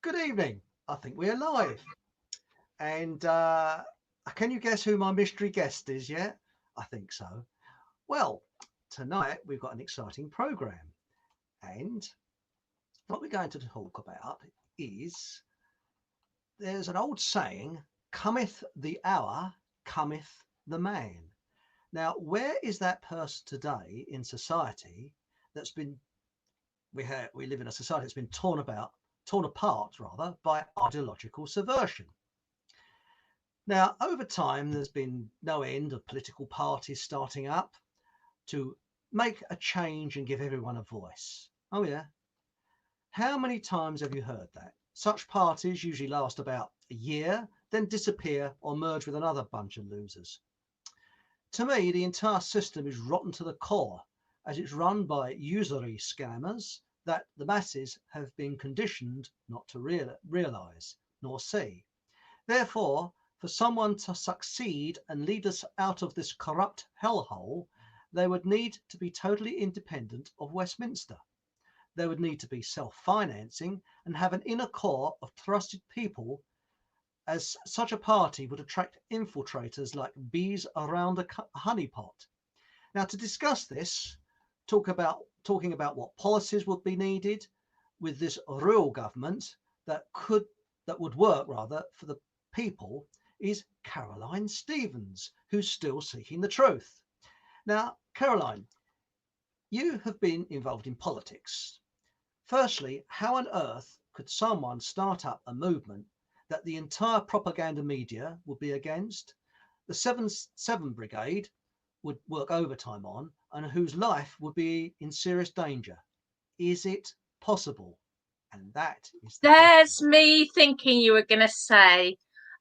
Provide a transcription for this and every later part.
Good evening. I think we're live. And can you guess who my mystery guest is yet? I think so. Well, tonight we've got an exciting program. And what we're going to talk about is there's an old saying, cometh the hour, cometh the man. Now, where is that person today in society that's been we live in a society that's been torn apart rather by ideological subversion. Now, over time, there's been no end of political parties starting up to make a change and give everyone a voice. Oh, yeah. How many times have you heard that? Such parties usually last about a year, then disappear or merge with another bunch of losers. To me, the entire system is rotten to the core, as it's run by usury scammers that the masses have been conditioned not to realise nor see. Therefore, for someone to succeed and lead us out of this corrupt hellhole, they would need to be totally independent of Westminster. They would need to be self-financing and have an inner core of trusted people, as such a party would attract infiltrators like bees around a honeypot. Now, to discuss this, talking about what policies would be needed with this real government that would work rather for the people is Caroline Stevens, who's still seeking the truth. Now, Caroline, you have been involved in politics. Firstly, how on earth could someone start up a movement that the entire propaganda media would be against, the 7 Brigade would work overtime on, and whose life would be in serious danger? Is it possible? And that is the question. There's me thinking you were going to say,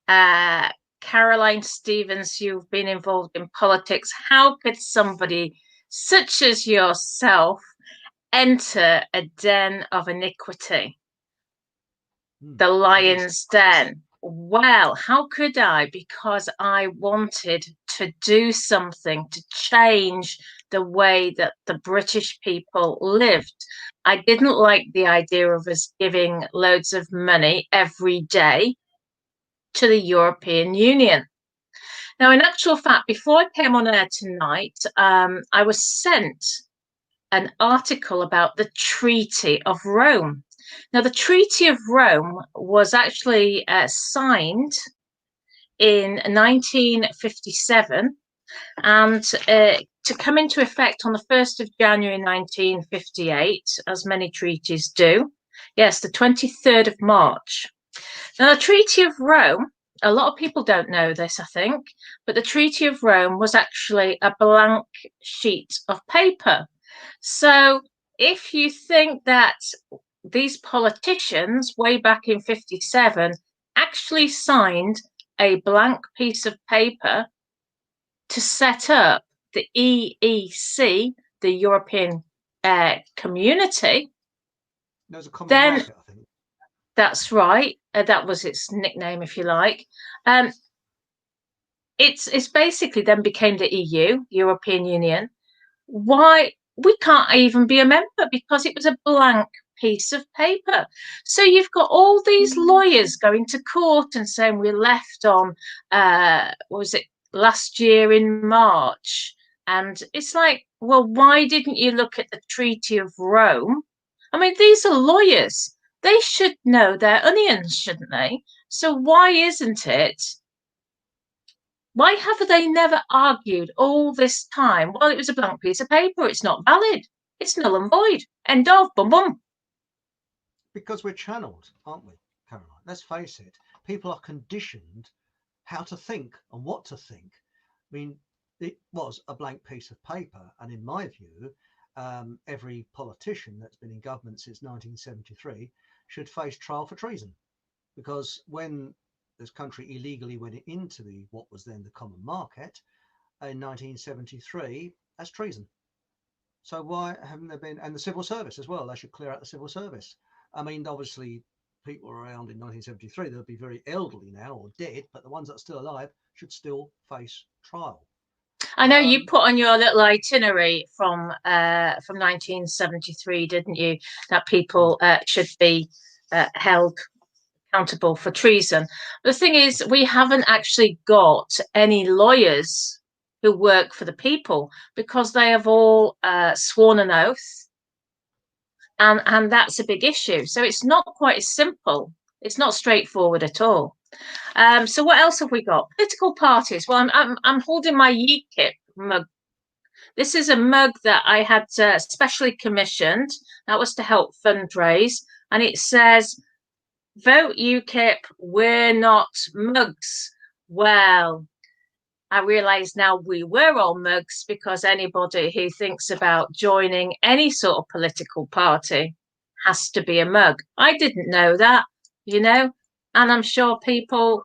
Caroline Stevens, you've been involved in politics. How could somebody such as yourself enter a den of iniquity? The lion's den. Well, how could I? Because I wanted to do something to change the way that the British people lived. I didn't like the idea of us giving loads of money every day to the European Union. Now, in actual fact, before I came on air tonight, I was sent an article about the Treaty of Rome. Now, the Treaty of Rome was actually signed in 1957 and to come into effect on the 1st of January 1958, as many treaties do. Yes, the 23rd of March. Now, the Treaty of Rome, a lot of people don't know this, I think, but the Treaty of Rome was actually a blank sheet of paper. So if you think that these politicians way back in 57 actually signed a blank piece of paper to set up the EEC, the European Community, then market, I think. That's right. That was its nickname, if you like. It's basically then became the EU, European Union. Why? We can't even be a member because it was a blank piece of paper. So you've got all these lawyers going to court and saying we left on, what was it, last year in March? And it's like, well, why didn't you look at the Treaty of Rome? I mean, these are lawyers. They should know their onions, shouldn't they? So why isn't it? Why have they never argued all this time? Well, it was a blank piece of paper. It's not valid. It's null and void. End of. Boom, boom. Because we're channeled, aren't we, Caroline? Let's face it. People are conditioned how to think and what to think. I mean, it was a blank piece of paper. And in my view, every politician that's been in government since 1973 should face trial for treason. Because when this country illegally went into what was then the common market in 1973, that's treason. So why haven't there been, and the civil service as well, they should clear out the civil service. I mean, obviously people around in 1973, they'll be very elderly now or dead, but the ones that are still alive should still face trial. I know you put on your little itinerary from 1973, didn't you? That people should be held accountable for treason. The thing is, we haven't actually got any lawyers who work for the people, because they have all sworn an oath, and that's a big issue. So it's not quite as simple. It's not straightforward at all. So what else have we got? Political parties. Well, I'm holding my UKIP mug. This is a mug that I had specially commissioned. That was to help fundraise, and it says, "Vote UKIP, we're not mugs." Well, I realise now we were all mugs, because anybody who thinks about joining any sort of political party has to be a mug. I didn't know that, and I'm sure people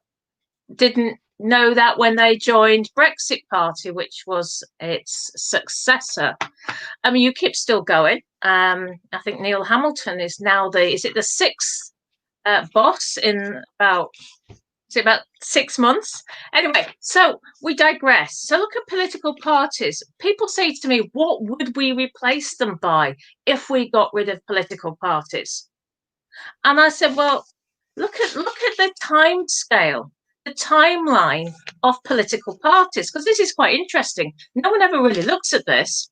didn't know that when they joined Brexit Party, which was its successor. I mean, UKIP's still going. I think Neil Hamilton is now the sixth boss in about 6 months? Anyway, so we digress. So look at political parties. People say to me, what would we replace them by if we got rid of political parties? And I said, well, look at the time scale, the timeline of political parties, because this is quite interesting. No one ever really looks at this.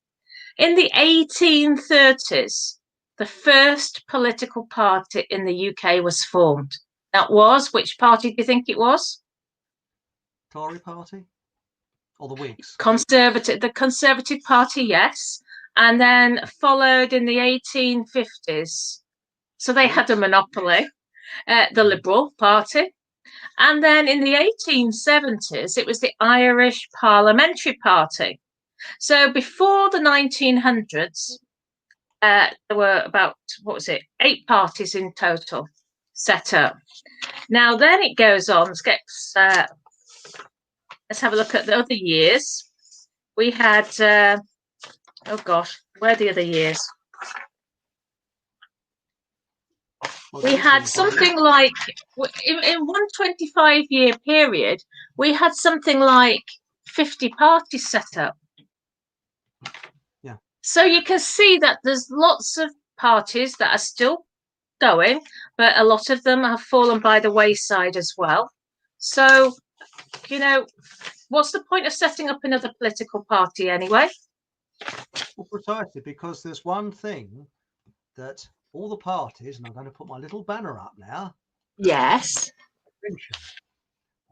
In the 1830s, the first political party in the UK was formed. That was, which party do you think it was? Tory party? Or the Whigs? The Conservative Party, yes. And then followed in the 1850s. So they had a monopoly, the Liberal Party. And then in the 1870s, it was the Irish Parliamentary Party. So before the 1900s, there were about, 8 parties in total set up. Now, then it goes on. Let's have a look at the other years. We had, oh gosh, where are the other years? We had something like, in one 25-year period, we had something like 50 parties set up. Yeah. So you can see that there's lots of parties that are still going, but a lot of them have fallen by the wayside as well. So, what's the point of setting up another political party anyway? Well, precisely, because there's one thing that all the parties, and I'm going to put my little banner up now. Yes.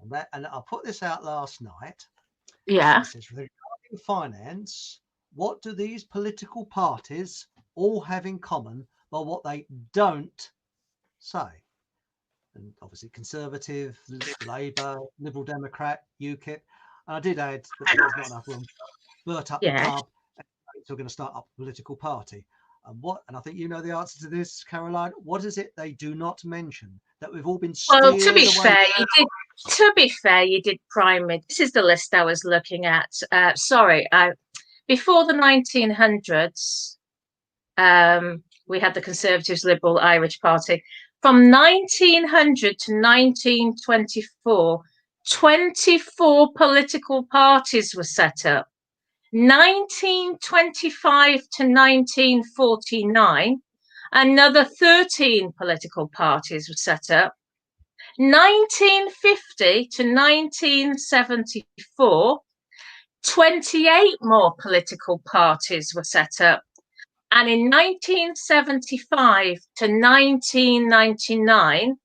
And I put this out last night. Yeah. It says, regarding finance, what do these political parties all have in common, but what they don't say? And obviously Conservative, Labour, Liberal Democrat, UKIP. And I did add that there's not enough room to burst up the pub, so we're going to start up a political party. And I think you know the answer to this, Caroline. What is it they do not mention that we've all been steered Well, to be fair, you did prime me. This is the list I was looking at. Before the 1900s, we had the Conservatives, Liberal, Irish Party. From 1900 to 1924, 24 political parties were set up. 1925 to 1949, another 13 political parties were set up. 1950 to 1974, 28 more political parties were set up. And in 1975 to 1999,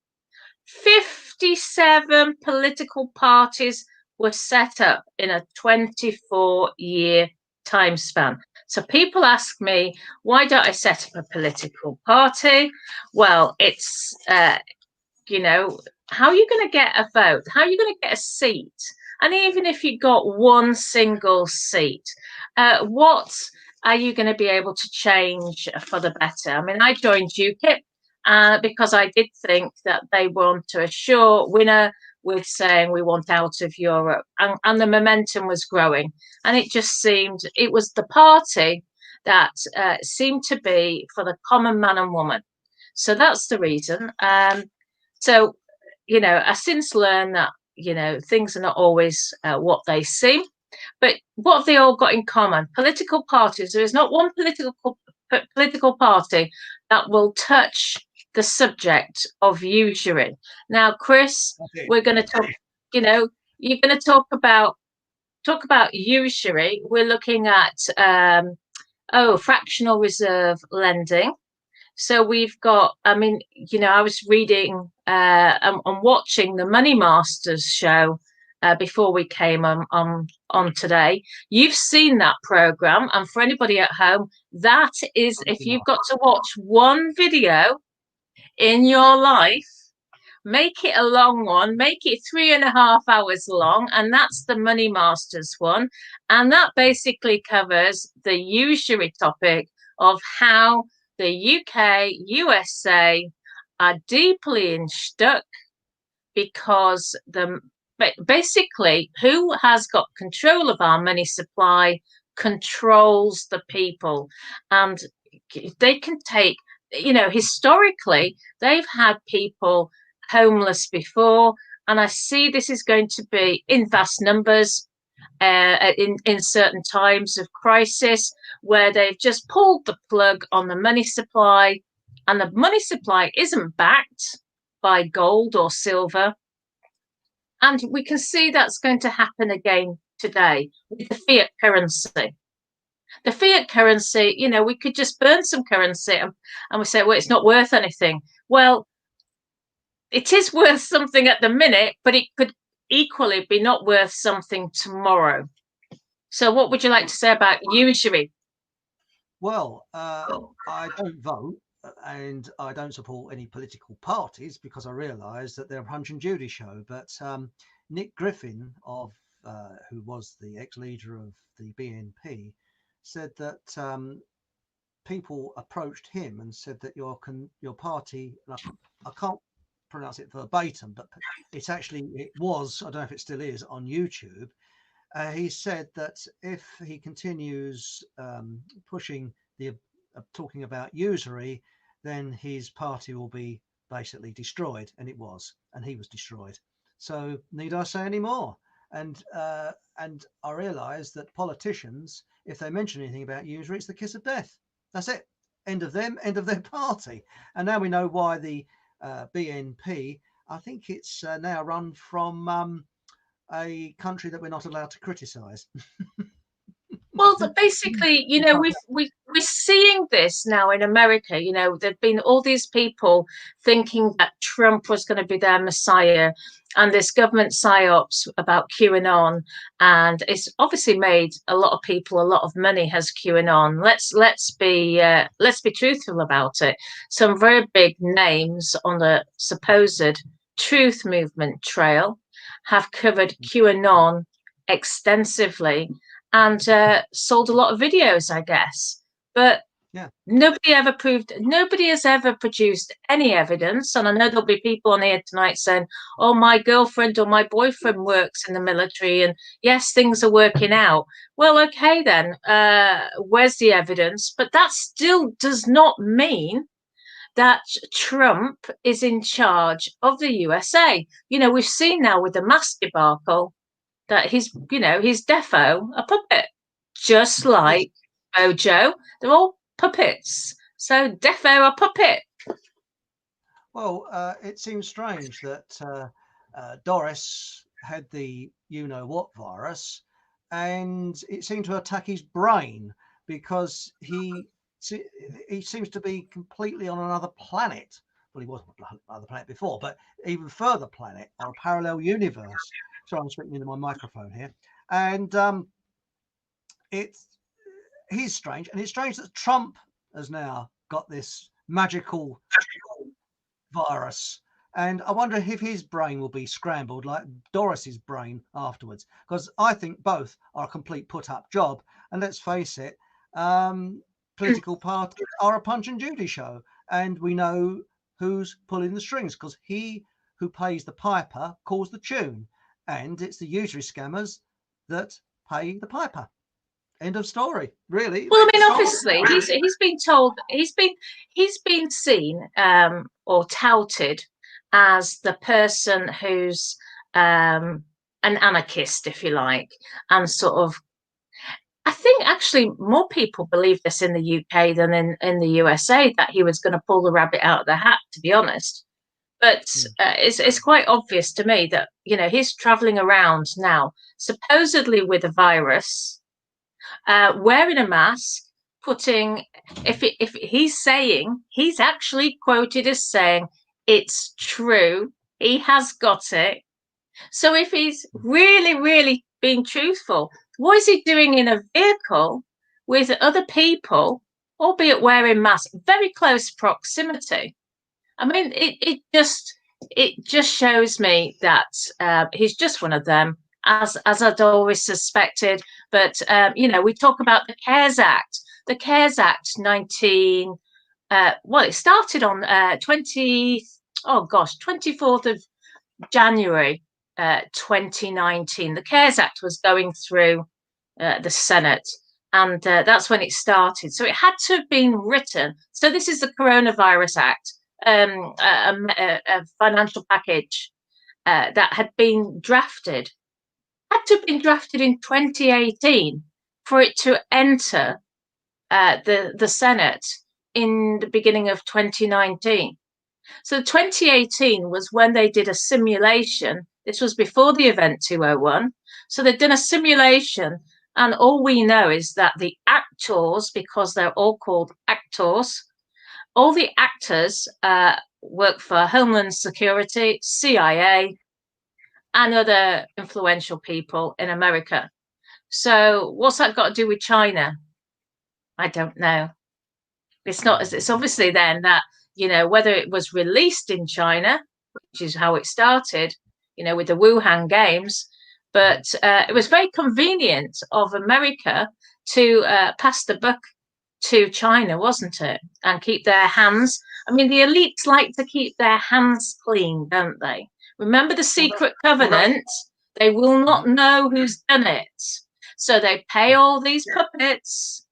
57 political parties were set up in a 24-year time span. So people ask me, why don't I set up a political party? Well, it's, how are you going to get a vote? How are you going to get a seat? And even if you got one single seat, what are you going to be able to change for the better? I mean, I joined UKIP because I did think that they want to assure winner with saying we want out of Europe, and the momentum was growing, and it just seemed it was the party that seemed to be for the common man and woman. So that's the reason. So I since learned that things are not always what they seem, but what have they all got in common? Political parties. There is not one political party that will touch the subject of usury. Now, Chris, we're going to talk, you know, you're going to talk about usury. We're looking at fractional reserve lending. So we've got, I mean, I was reading and watching the Money Masters show before we came on today. You've seen that program, and for anybody at home, that is, if you've got to watch one video in your life, make it a long one, make it 3.5 hours long, and that's the Money Masters one. And that basically covers the usury topic of how the UK, USA are deeply stuck because basically who has got control of our money supply controls the people, and they can take, historically they've had people homeless before, and I see this is going to be in vast numbers in certain times of crisis, where they've just pulled the plug on the money supply, and the money supply isn't backed by gold or silver. And we can see that's going to happen again today with the fiat currency. The fiat currency, we could just burn some currency and we say, well, it's not worth anything. Well, it is worth something at the minute, but it could equally be not worth something tomorrow. So what would you like to say about usury? Well, I don't vote and I don't support any political parties because I realise that they're a Punch and Judy show. But Nick Griffin, who was the ex-leader of the BNP, said that people approached him and said that your party, I can't pronounce it verbatim, but it was, I don't know if it still is, on YouTube. He said that if he continues pushing talking about usury, then his party will be basically destroyed, and it was, and he was destroyed. So need I say any more? And I realise that politicians, if they mention anything about usury, it's the kiss of death. That's it. End of them, end of their party. And now we know why the BNP, I think it's now run from a country that we're not allowed to criticise. Well, basically, we're seeing this now in America. There've been all these people thinking that Trump was going to be their messiah, and this government psyops about QAnon, and it's obviously made a lot of people a lot of money. Has QAnon? Let's be truthful about it. Some very big names on the supposed truth movement trail have covered QAnon extensively and sold a lot of videos, I guess. But yeah, nobody has ever produced any evidence. And I know there'll be people on here tonight saying, oh, my girlfriend or my boyfriend works in the military, and yes, things are working out. Well, okay, then, where's the evidence? But that still does not mean that Trump is in charge of the USA. We've seen now with the mask debacle that he's defo a puppet, just like Bojo. They're all puppets. So defo a puppet. Well, it seems strange that Doris had the you-know-what virus, and it seemed to attack his brain because he seems to be completely on another planet. Well, he was on another planet before, but even further planet, or a parallel universe. Sorry, I'm speaking into my microphone here. And he's strange. And it's strange that Trump has now got this magical virus. And I wonder if his brain will be scrambled like Doris's brain afterwards, because I think both are a complete put-up job. And let's face it, political parties are a Punch and Judy show, and we know who's pulling the strings, because he who pays the piper calls the tune, and it's the usury scammers that pay the piper. End of story. Really. Well, I mean, obviously, he's been told he's been seen or touted as the person who's an anarchist, if you like, and sort of I think actually more people believe this in the UK than in the USA, that he was going to pull the rabbit out of the hat, to be honest. But it's quite obvious to me that, you know, he's traveling around now, supposedly with a virus, wearing a mask, putting, if he's saying, he's actually quoted as saying, it's true, he has got it. So if he's really, really being truthful, what is he doing in a vehicle with other people, albeit wearing masks, very close proximity? I mean, it just shows me that he's just one of them, as I'd always suspected. But you know, we talk about the CARES Act. The CARES Act 19. Well, it started on 24th of January 2019. The CARES Act was going through the Senate, and that's when it started. So it had to have been written. So this is the Coronavirus Act, a financial package that had been drafted. Had to have been drafted in 2018 for it to enter the Senate in the beginning of 2019. So 2018 was when they did a simulation. This was before the event 201. So they'd done a simulation, and all we know is that the actors, because they're all called actors, all the actors work for Homeland Security, CIA, and other influential people in America. So what's that got to do with China? I don't know. It's not. It's obviously then that, you know, whether it was released in China, which is how it started, you know, with the Wuhan Games, but it was very convenient of America to pass the buck to China, wasn't it? And keep their hands. I mean, the elites like to keep their hands clean, don't they? Remember the secret covenant? They will not know who's done it. So they pay all these puppets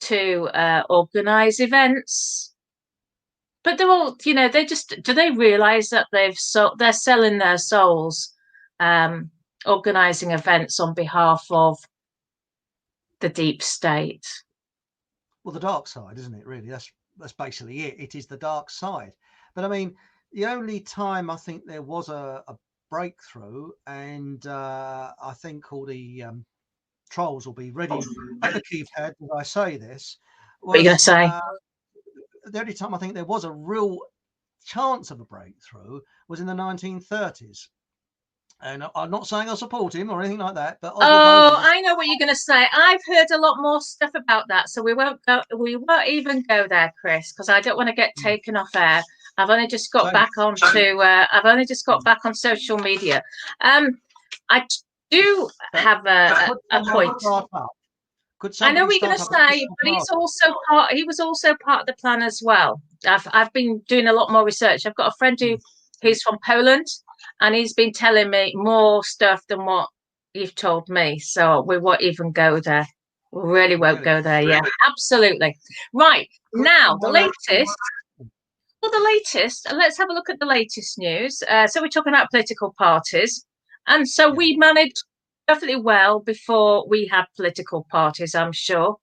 to organize events. But they're all, you know, they just, do they realize that they're selling their souls, organizing events on behalf of the deep state? Well, the dark side, isn't it? Really, that's basically it. It is the dark side. But I mean, the only time I think there was a breakthrough, and I think all the trolls will be ready at the keypad as I say this, What are you going to was say? the only time I think there was a real chance of a breakthrough was in the 1930s. And I'm not saying I support him or anything like that, but Oswald Oh, Mosley. I know what you're going to say. I've heard a lot more stuff about that, so we won't go. We won't even go there, Chris, because I don't want to get taken off air. I've only just got back onto. I've only just got back on social media. I do have a point. I know what you're going to say, but he's also part. He was also part of the plan as well. I've been doing a lot more research. I've got a friend who's from Poland, and he's been telling me more stuff than what you've told me. So we won't even go there. We really won't go there. Yeah, absolutely. Right now, the latest. Well, the latest. Let's have a look at the latest news. So we're talking about political parties, and so we managed perfectly well before we had political parties, I'm sure.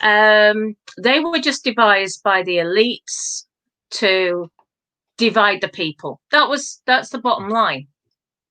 They were just devised by the elites to divide the people. That's the bottom line.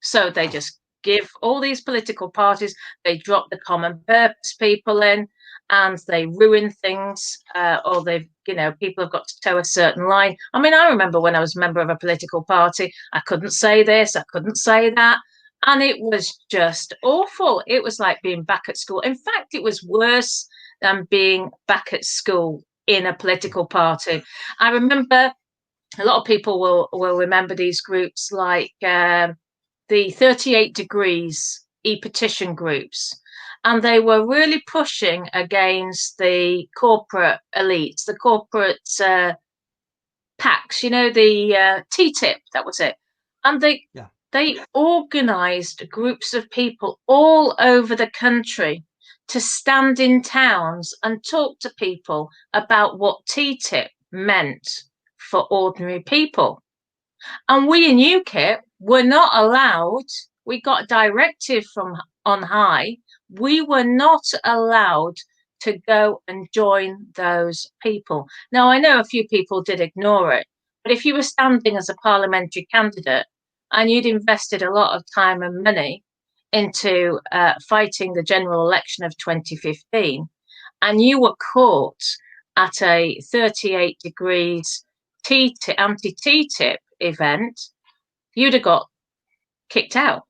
So they just give all these political parties, they drop the common purpose people in, and they ruin things, or they've, you know, people have got to toe a certain line. I mean, I remember when I was a member of a political party, I couldn't say this, I couldn't say that. And it was just awful. It was like being back at school. In fact, it was worse than being back at school in a political party. I remember a lot of people will remember these groups like the 38 Degrees e-petition groups. And they were really pushing against the corporate elites, the corporate PACs, you know, the TTIP, that was it. And they organised groups of people all over the country to stand in towns and talk to people about what TTIP meant for ordinary people. And we in UKIP were not allowed, we got a directive from on high, We were not allowed to go and join those people. Now, I know a few people did ignore it, but if you were standing as a parliamentary candidate and you'd invested a lot of time and money into fighting the general election of 2015, and you were caught at a 38 degrees anti-TTIP event, you'd have got kicked out.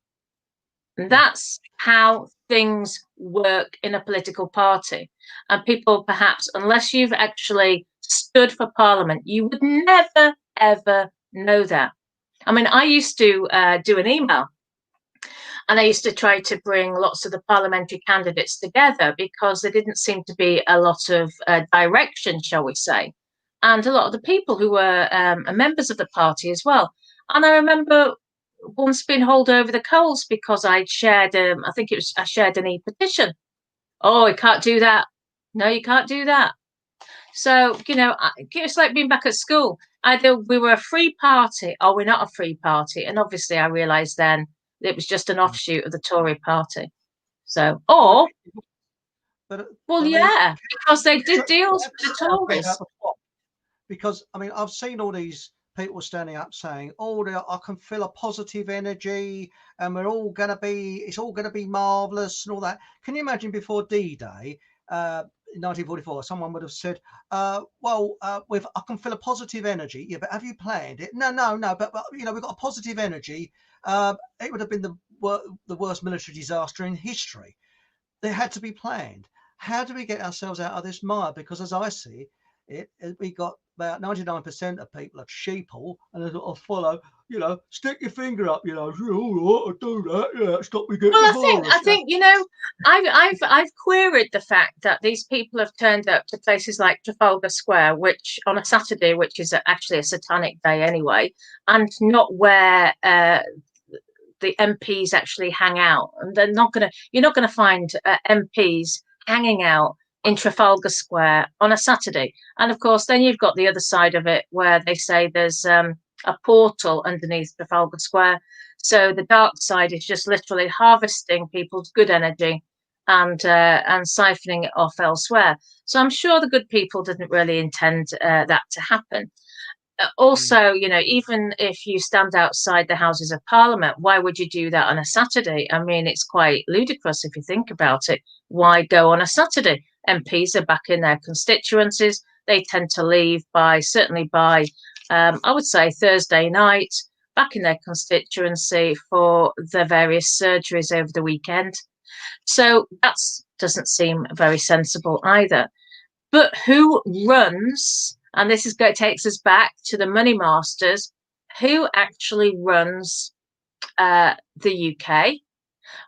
And that's how things work in a political party. And people, perhaps, unless you've actually stood for Parliament, you would never, ever know that. I mean, I used to do an email, and I used to try to bring lots of the parliamentary candidates together because there didn't seem to be a lot of direction, shall we say, and a lot of the people who were members of the party as well. And I remember once being hauled over the coals because I'd shared, I shared an e-petition. Oh, I can't do that. No, you can't do that. So, it's like being back at school. Either we were a free party or we're not a free party. And obviously, I realised then it was just an offshoot of the Tory party. So, or, well, yeah, because they did deals with the Tories. Because, I mean, I've seen all these people standing up saying, oh, I can feel a positive energy and it's all going to be marvellous and all that. Can you imagine before D-Day, in 1944, someone would have said, I can feel a positive energy. Yeah, but have you planned it? No, but we've got a positive energy. It would have been the worst military disaster in history. They had to be planned. How do we get ourselves out of this mire? Because as I see it, we got about 99% of people are sheeple and they sort of follow, stick your finger up, all right, I do that, yeah, stop me getting Well, the I think I've queried the fact that these people have turned up to places like Trafalgar Square, which on a Saturday, which is actually a satanic day anyway, and not where the MPs actually hang out. And you're not gonna find MPs hanging out in Trafalgar Square on a Saturday. And of course, then you've got the other side of it where they say there's a portal underneath Trafalgar Square. So the dark side is just literally harvesting people's good energy and siphoning it off elsewhere. So I'm sure the good people didn't really intend that to happen. Also, even if you stand outside the Houses of Parliament, why would you do that on a Saturday? I mean, it's quite ludicrous if you think about it. Why go on a Saturday? MPs are back in their constituencies. They tend to leave certainly by, I would say, Thursday night, back in their constituency for their various surgeries over the weekend. So that doesn't seem very sensible either. But who runs, and takes us back to the money masters, who actually runs the UK?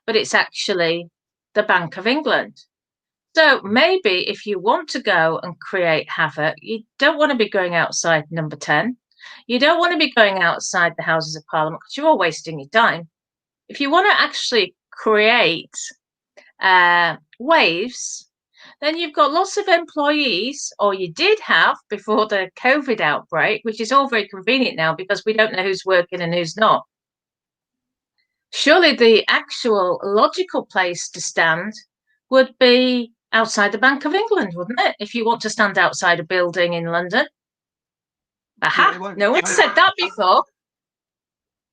But it's actually the Bank of England. So maybe if you want to go and create havoc, you don't want to be going outside number 10. You don't want to be going outside the Houses of Parliament because you're all wasting your time. If you want to actually create waves, then you've got lots of employees, or you did have before the COVID outbreak, which is all very convenient now because we don't know who's working and who's not. Surely the actual logical place to stand would be outside the Bank of England, wouldn't it? If you want to stand outside a building in London. Aha, yeah, no one said that before.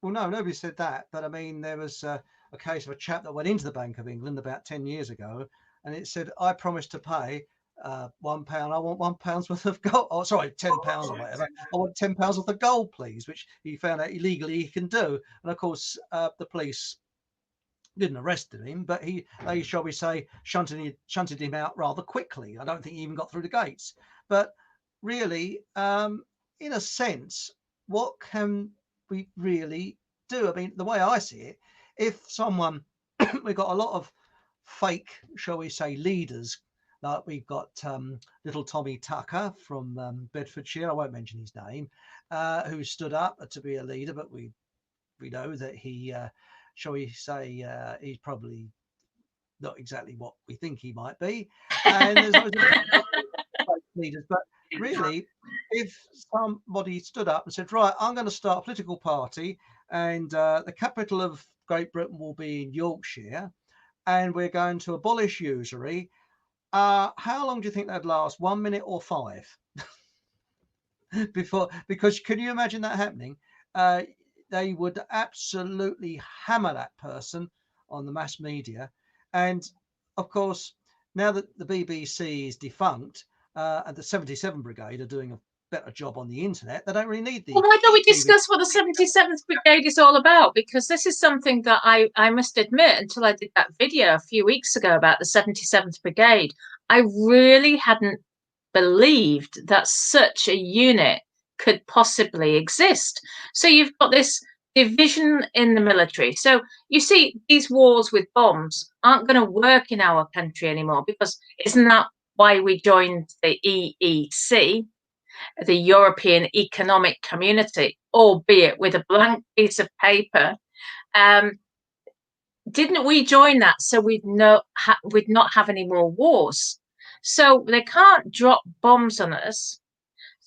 Well, no, nobody said that. But I mean, there was a case of a chap that went into the Bank of England about 10 years ago, and it said, I promised to pay £1. I want £1 worth of gold. Oh, sorry, £10 or whatever. I want £10 worth of gold, please, which he found out illegally he can do. And of course, the police didn't arrest him, but they, shall we say, shunted him out rather quickly. I don't think he even got through the gates. But really, in a sense, what can we really do? I mean, the way I see it, if someone, we've got a lot of fake, shall we say, leaders. Like we've got little Tommy Tucker from Bedfordshire, I won't mention his name, who stood up to be a leader, but we know that he, shall we say, he's probably not exactly what we think he might be. And there's leaders, but really, if somebody stood up and said, right, I'm going to start a political party and the capital of Great Britain will be in Yorkshire, and we're going to abolish usury. How long do you think that'd last? 1 minute or 5? Because can you imagine that happening? They would absolutely hammer that person on the mass media. And of course, now that the BBC is defunct, and the 77 Brigade are doing a better job on the internet, they don't really need Well, the why don't we BBC. discuss what the 77th Brigade is all about? Because this is something that I must admit, until I did that video a few weeks ago about the 77th Brigade, I really hadn't believed that such a unit could possibly exist. So you've got this division in the military. So you see, these wars with bombs aren't going to work in our country anymore, because isn't that why we joined the EEC, the European Economic Community, albeit with a blank piece of paper? Didn't we join that so we'd not have any more wars? So they can't drop bombs on us.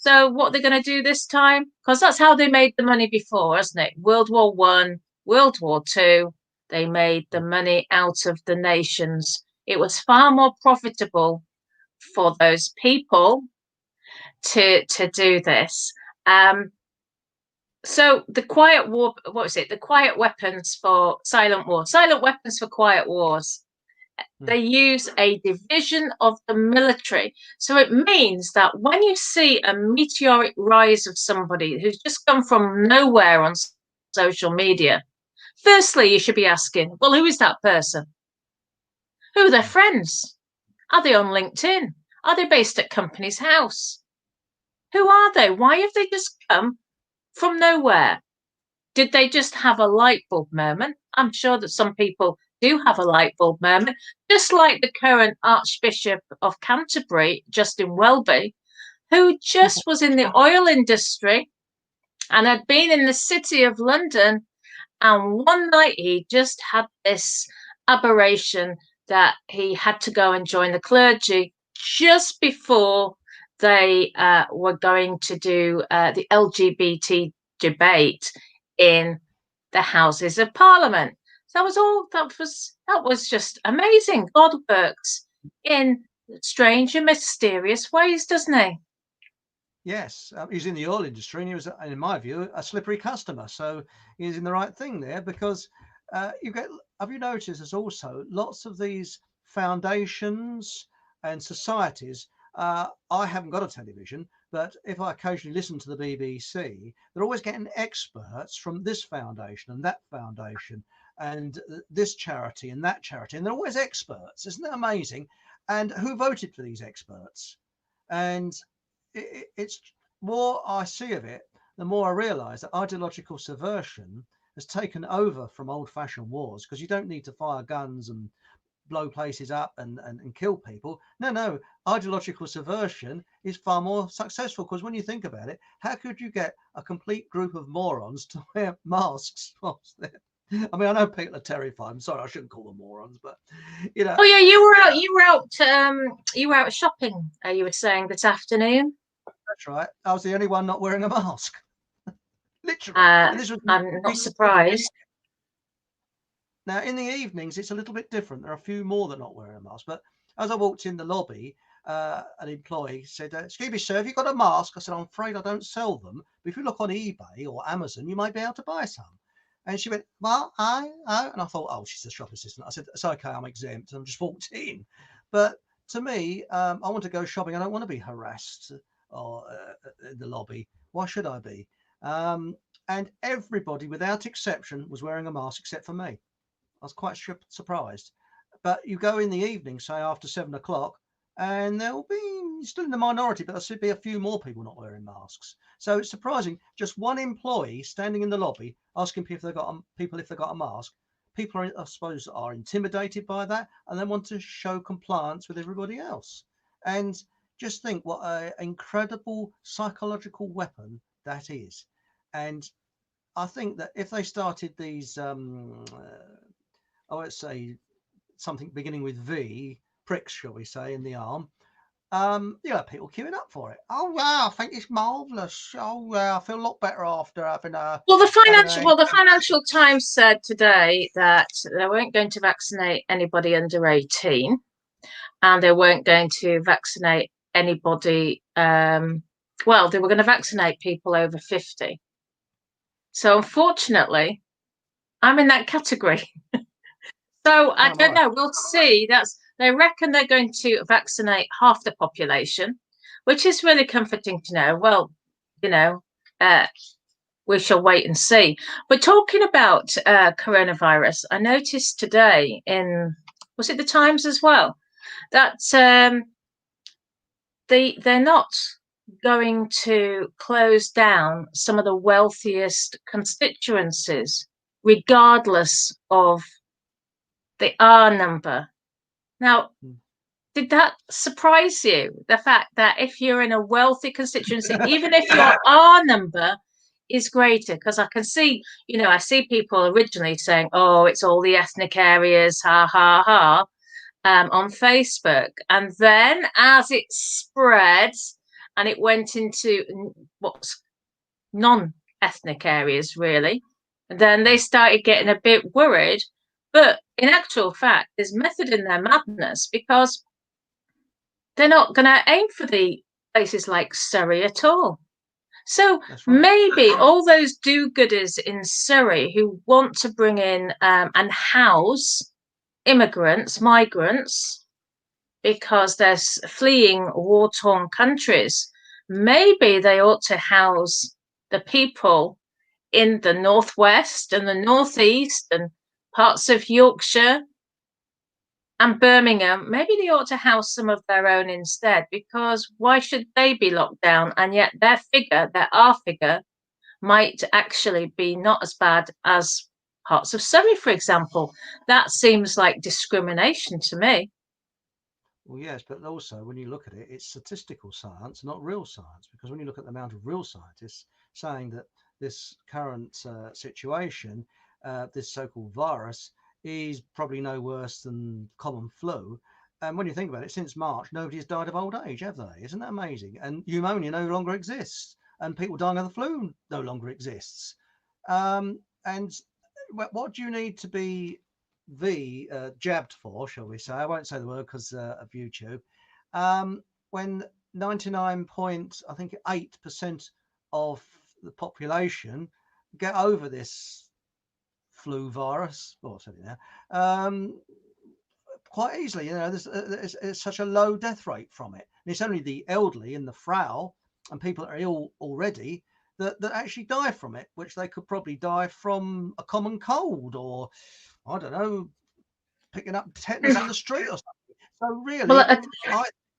So what they're going to do this time? Because that's how they made the money before, isn't it? World War One, World War Two, they made the money out of the nations. It was far more profitable for those people to do this. So the quiet war, what was it? The quiet weapons for silent war, silent weapons for quiet wars. They use a division of the military. So it means that when you see a meteoric rise of somebody who's just come from nowhere on social media, firstly, you should be asking, well, who is that person? Who are their friends? Are they on LinkedIn? Are they based at Company's House? Who are they? Why have they just come from nowhere? Did they just have a light bulb moment? I'm sure that some people do have a light bulb moment, just like the current Archbishop of Canterbury, Justin Welby, who just was in the oil industry and had been in the city of London. And one night he just had this aberration that he had to go and join the clergy just before they were going to do the LGBT debate in the Houses of Parliament. So that was just amazing. God works in strange and mysterious ways, doesn't he? Yes, he's in the oil industry, and he was, in my view, a slippery customer. So he's in the right thing there, because you get. Have you noticed? There's also lots of these foundations and societies. I haven't got a television, but if I occasionally listen to the BBC, they're always getting experts from this foundation and that foundation, and this charity and that charity, and they're always experts. Isn't that amazing? And who voted for these experts? And it's more I see of it, the more I realise that ideological subversion has taken over from old-fashioned wars, because you don't need to fire guns and blow places up and kill people. No, ideological subversion is far more successful, because when you think about it, how could you get a complete group of morons to wear masks whilst they're I mean, I know people are terrified. I'm sorry, I shouldn't call them morons, but you know. Oh yeah, you were out shopping. You were saying this afternoon. That's right. I was the only one not wearing a mask. Literally. And this was I'm not surprised. Now, in the evenings, it's a little bit different. There are a few more that are not wearing a mask. But as I walked in the lobby, an employee said, "Excuse me, sir, have you got a mask?" I said, "I'm afraid I don't sell them. But if you look on eBay or Amazon, you might be able to buy some." And she went, "Well, and I thought, oh, she's a shop assistant. I said, "It's okay, I'm exempt." And I just walked in. But to me, I want to go shopping. I don't want to be harassed or in the lobby. Why should I be? And everybody, without exception, was wearing a mask except for me. I was quite surprised. But you go in the evening, say after 7 o'clock, and there'll be still in the minority, but there should be a few more people not wearing masks. So it's surprising. Just one employee standing in the lobby asking people if they've got a mask. People, I suppose, are intimidated by that, and they want to show compliance with everybody else. And just think what an incredible psychological weapon that is. And I think that if they started these, I would say something beginning with V, pricks, shall we say, in the arm, People queuing up for it. Oh wow, I think it's marvellous. Oh wow, I feel a lot better after having a. Well, the Financial Times said today that they weren't going to vaccinate anybody under 18, and they weren't going to vaccinate anybody. Well, they were going to vaccinate people over 50. So unfortunately, I'm in that category. So I don't know. We'll see. They reckon they're going to vaccinate half the population, which is really comforting to know. Well, you know, we shall wait and see. But talking about coronavirus, I noticed today was it the Times as well, that they're not going to close down some of the wealthiest constituencies, regardless of the R number. Now, did that surprise you? The fact that if you're in a wealthy constituency, even if your R number is greater, because I can see, I see people originally saying, oh, it's all the ethnic areas, ha, ha, ha, on Facebook. And then as it spread and it went into what's non-ethnic areas, really, then they started getting a bit worried. But in actual fact, there's method in their madness, because they're not going to aim for the places like Surrey at all. So maybe all those do-gooders in Surrey who want to bring in and house immigrants, migrants, because they're fleeing war-torn countries, maybe they ought to house the people in the northwest and the northeast and parts of Yorkshire and Birmingham. Maybe they ought to house some of their own instead, because why should they be locked down? And yet their R figure, might actually be not as bad as parts of Surrey, for example. That seems like discrimination to me. Well, yes, but also when you look at it, it's statistical science, not real science, because when you look at the amount of real scientists saying that this current situation, this so-called virus, is probably no worse than common flu. And when you think about it, since March, nobody's died of old age, have they? Isn't that amazing? And pneumonia no longer exists, and people dying of the flu no longer exists. And what do you need to be jabbed for, shall we say? I won't say the word because of YouTube. When 99.8% of the population get over this flu virus, quite easily. There's such a low death rate from it. And it's only the elderly and the frail and people that are ill already that actually die from it, which they could probably die from a common cold, or I don't know, picking up tetanus in the street or something. So really,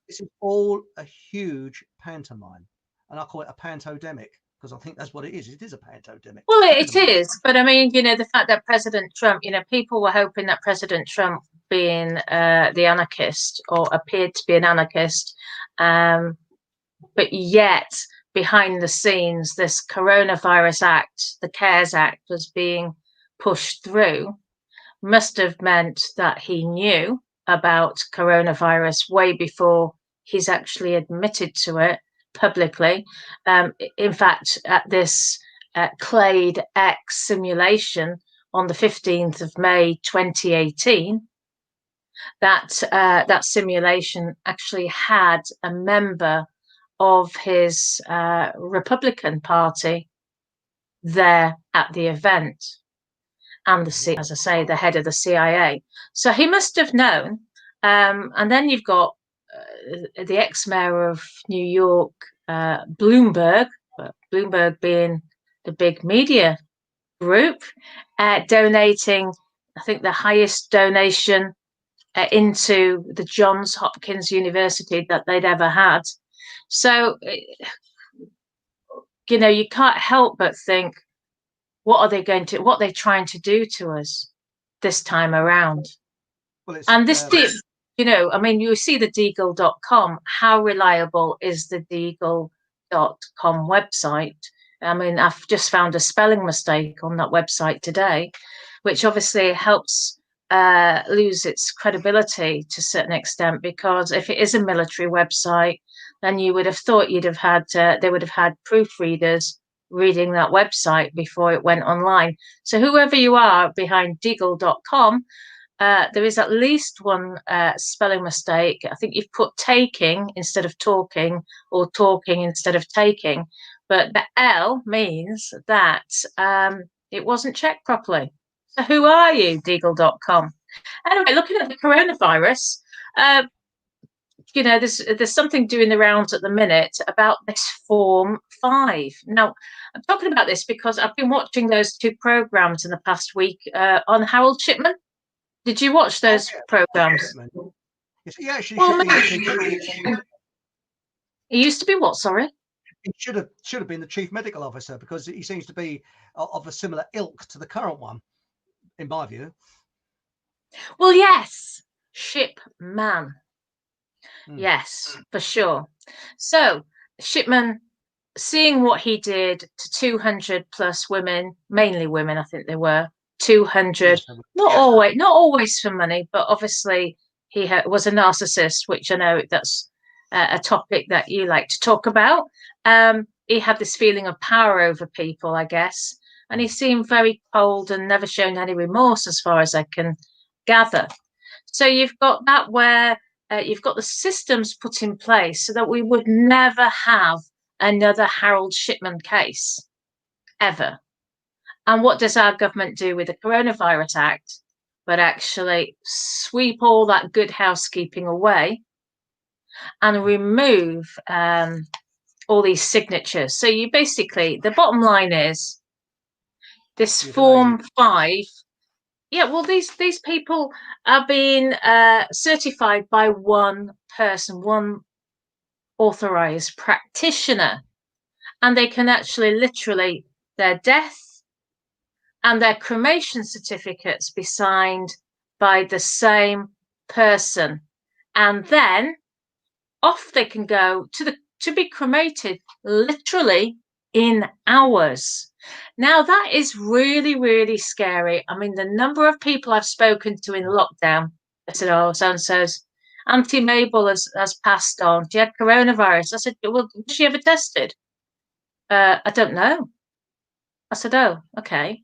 this is all a huge pantomime, and I call it a pantodemic, because I think that's what it is. It is a pantodemic. Well, it is. But I mean, the fact that President Trump, people were hoping that President Trump, being the anarchist, or appeared to be an anarchist, but yet behind the scenes, this Coronavirus Act, the CARES Act, was being pushed through, must have meant that he knew about coronavirus way before he's actually admitted to it publicly. In fact, at this Clade X simulation on the 15th of May 2018, that simulation actually had a member of his Republican Party there at the event, and as I say, the head of the CIA. So he must have known. And then you've got the ex-mayor of New York, Bloomberg being the big media group, donating, I think, the highest donation into the Johns Hopkins University that they'd ever had. So, you can't help but think, what are they trying to do to us this time around? Well, and this, I mean, you see the Deagle.com. How reliable is the Deagle.com website? I mean, I've just found a spelling mistake on that website today, which obviously helps lose its credibility to a certain extent, because if it is a military website, then you would have thought you'd have had they would have had proofreaders reading that website before it went online. So whoever you are behind Deagle.com, there is at least one spelling mistake. I think you've put taking instead of talking, or talking instead of taking. But the L means that it wasn't checked properly. So who are you, Deagle.com? Anyway, looking at the coronavirus, there's something doing the rounds at the minute about this Form 5. Now, I'm talking about this because I've been watching those 2 programs in the past week on Harold Shipman. Did you watch those programs? He actually should be the chief. He used to be what? Sorry. He should have been the chief medical officer, because he seems to be of a similar ilk to the current one, in my view. Well, yes, Shipman. Yes, for sure. So Shipman, seeing what he did to 200 plus women, mainly women, I think they were 200. Yes, not always for money, but obviously he was a narcissist, which I know that's a topic that you like to talk about. He had this feeling of power over people, I guess, and he seemed very cold and never shown any remorse, as far as I can gather. So you've got that where you've got the systems put in place so that we would never have another Harold Shipman case, ever. And what does our government do with the Coronavirus Act? But actually sweep all that good housekeeping away and remove all these signatures. So you basically, the bottom line is this Form 5. Yeah, well, these people are being certified by one person, one authorized practitioner, and they can actually literally their death and their cremation certificates be signed by the same person, and then off they can go to be cremated literally in hours. Now, that is really, really scary. I mean, the number of people I've spoken to in lockdown, I said, oh, so-and-so's Auntie Mabel has passed on. She had coronavirus. I said, well, was she ever tested? I don't know. I said, oh, okay.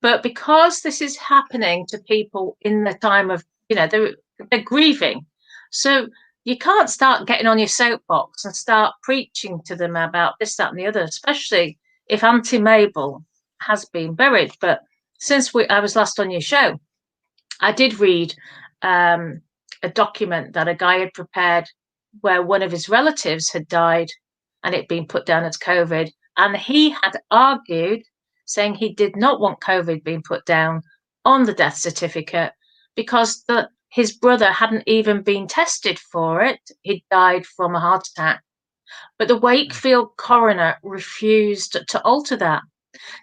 But because this is happening to people in the time of, they're grieving. So you can't start getting on your soapbox and start preaching to them about this, that, and the other, especially if Auntie Mabel has been buried. But since I was last on your show, I did read a document that a guy had prepared where one of his relatives had died and it been put down as COVID. And he had argued, saying he did not want COVID being put down on the death certificate because his brother hadn't even been tested for it. He'd died from a heart attack. But the Wakefield coroner refused to alter that.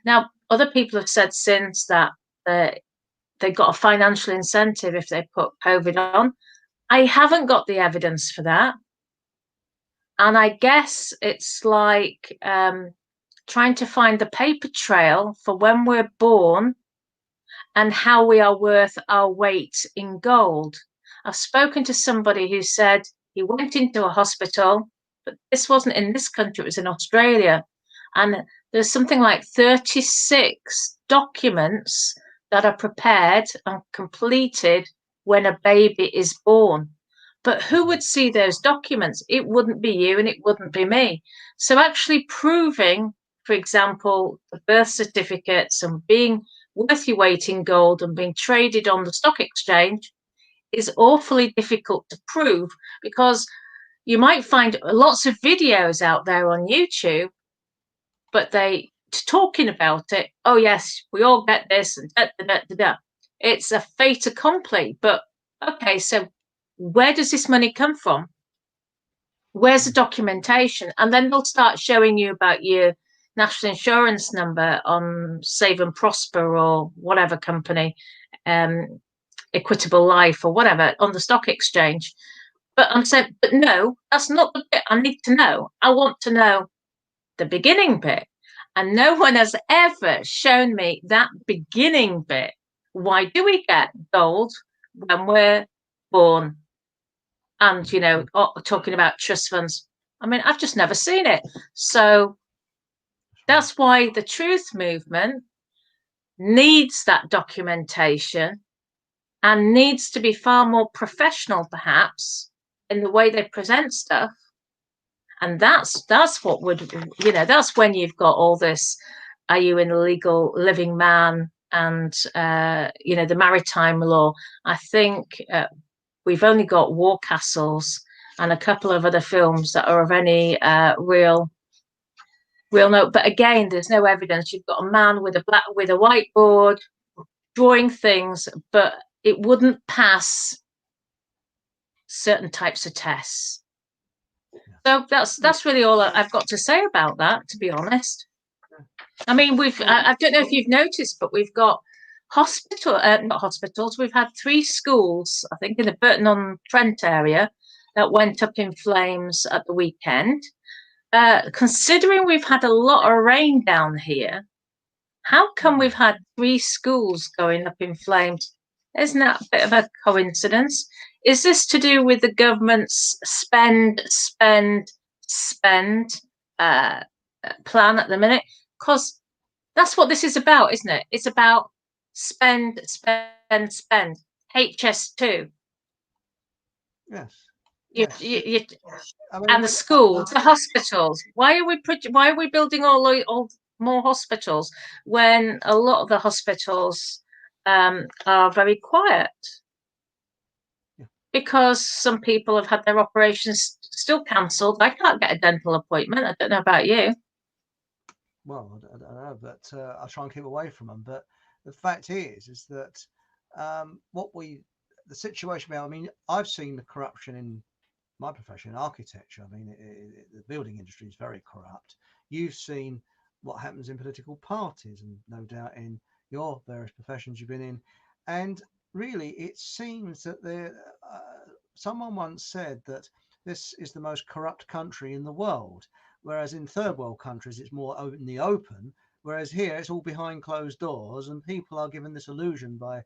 Now, other people have said since that they got a financial incentive if they put COVID on. I haven't got the evidence for that. And I guess it's like trying to find the paper trail for when we're born and how we are worth our weight in gold. I've spoken to somebody who said he went into a hospital, but this wasn't in this country, it was in Australia. And there's something like 36 documents that are prepared and completed when a baby is born. But who would see those documents? It wouldn't be you and it wouldn't be me. So actually proving, for example, the birth certificates and being worth your weight in gold and being traded on the stock exchange is awfully difficult to prove, because you might find lots of videos out there on YouTube, but they talking about it. Oh yes, we all get this and da, da, da, da, da. It's a fait accompli. But okay, so where does this money come from? Where's the documentation? And then they'll start showing you about your national insurance number on Save and Prosper or whatever company, Equitable Life or whatever, on the stock exchange. But I'm saying, but no, that's not the bit I need to know. I want to know the beginning bit. And no one has ever shown me that beginning bit. Why do we get gold when we're born? And, talking about trust funds, I mean, I've just never seen it. So that's why the truth movement needs that documentation and needs to be far more professional, perhaps, in the way they present stuff. And that's what would, that's when you've got all this, are you an illegal living man? And, the maritime law. I think we've only got War Castles and a couple of other films that are of any real note. But again, there's no evidence. You've got a man with a whiteboard drawing things, but it wouldn't pass certain types of tests. So that's really all I've got to say about that, to be honest. I mean, I don't know if you've noticed, but we've got not hospitals. We've had 3 schools, I think, in the Burton-on-Trent area that went up in flames at the weekend. Considering we've had a lot of rain down here, how come we've had 3 schools going up in flames? Isn't that a bit of a coincidence? Is this to do with the government's spend plan at the minute? Because that's what this is about, isn't it? It's about spend. HS2. Yes. And the schools, the hospitals. Why are we building all more hospitals when a lot of the hospitals are very quiet? Because some people have had their operations still cancelled. I can't get a dental appointment. I don't know about you. Well, I don't know, but I try and keep away from them. But the fact is that the situation. I mean, I've seen the corruption in my profession, architecture. I mean, the building industry is very corrupt. You've seen what happens in political parties, and no doubt in your various professions you've been in. And really, it seems that someone once said that this is the most corrupt country in the world, whereas in third world countries it's more in the open, whereas here it's all behind closed doors, and people are given this illusion by